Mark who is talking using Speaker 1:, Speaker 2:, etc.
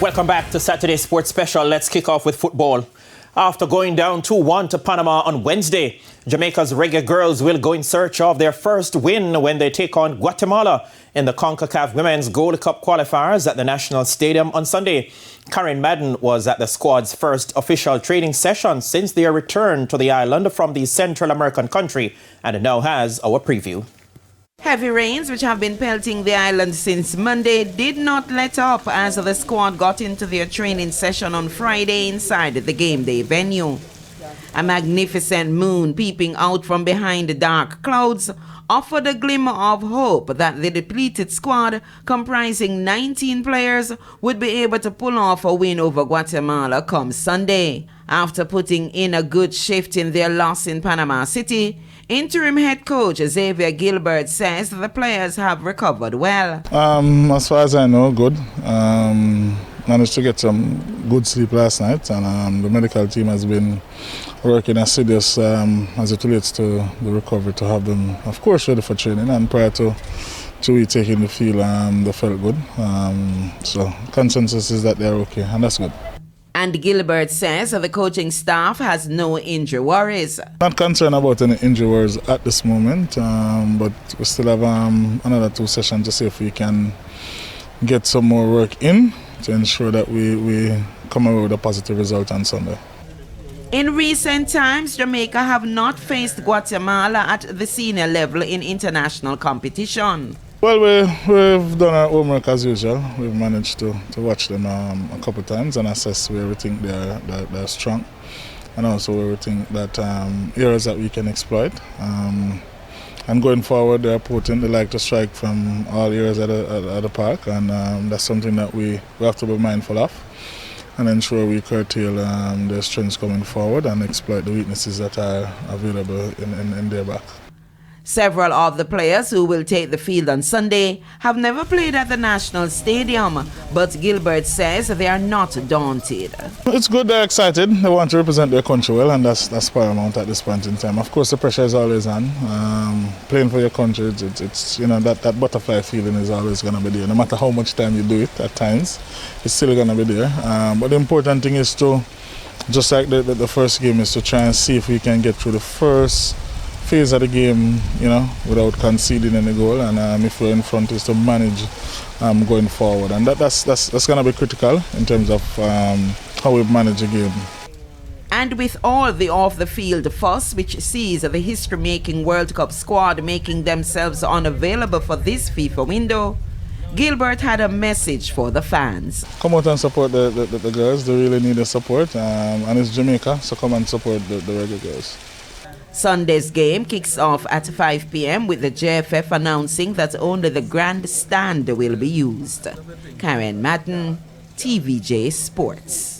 Speaker 1: Welcome back to Saturday Sports Special. Let's kick off with football. After going down 2-1 to Panama on Wednesday, Jamaica's Reggae Girlz will go in search of their first win when they take on Guatemala in the CONCACAF Women's Gold Cup qualifiers at the National Stadium on Sunday. Karen Madden was at the squad's first official training session since their return to the island from the Central American country, and now has our preview.
Speaker 2: Heavy rains, which have been pelting the island since Monday, did not let up as the squad got into their training session on Friday inside the game day venue. A magnificent moon peeping out from behind the dark clouds offered a glimmer of hope that the depleted squad, comprising 19 players, would be able to pull off a win over Guatemala come Sunday. After putting in a good shift in their loss in Panama City, interim head coach Xavier Gilbert says the players have recovered well.
Speaker 3: As far as I know, good. Managed to get some good sleep last night, and the medical team has been working assiduous as it relates to the recovery to have them, of course, ready for training. And prior to we taking the field, they felt good. So consensus is that they're okay, and that's good.
Speaker 2: And Gilbert says the coaching staff has no injury worries.
Speaker 3: Not concerned about any injury worries at this moment, but we still have another 2 sessions to see if we can get some more work in to ensure that we come away with a positive result on Sunday.
Speaker 2: In recent times, Jamaica have not faced Guatemala at the senior level in international competition.
Speaker 3: Well, we've done our homework as usual. We've managed to watch them a couple of times and assess where we think they're strong, and also where we think that areas that we can exploit. And going forward, they're potent. They like to strike from all areas at the park, and that's something that we have to be mindful of and ensure we curtail their strengths coming forward and exploit the weaknesses that are available in their back.
Speaker 2: Several of the players who will take the field on Sunday have never played at the National Stadium, but Gilbert says they are not daunted.
Speaker 3: It's good, they're excited, they want to represent their country well, and that's paramount at this point in time. Of course, the pressure is always on. Playing for your country, it's that butterfly feeling is always going to be there. No matter how much time you do it at times, it's still going to be there. But the important thing is to, just like the first game, is to try and see if we can get through the first phase of the game, without conceding any goal, and if we're in front, is to manage going forward, and that's going to be critical in terms of how we manage the game.
Speaker 2: And with all the off-the-field fuss, which sees the history-making World Cup squad making themselves unavailable for this FIFA window, Gilbert had a message for the fans.
Speaker 3: Come out and support the girls. They really need the support, and it's Jamaica, so come and support the Reggae Girlz.
Speaker 2: Sunday's game kicks off at 5 p.m. with the JFF announcing that only the grandstand will be used. Karen Madden, TVJ Sports.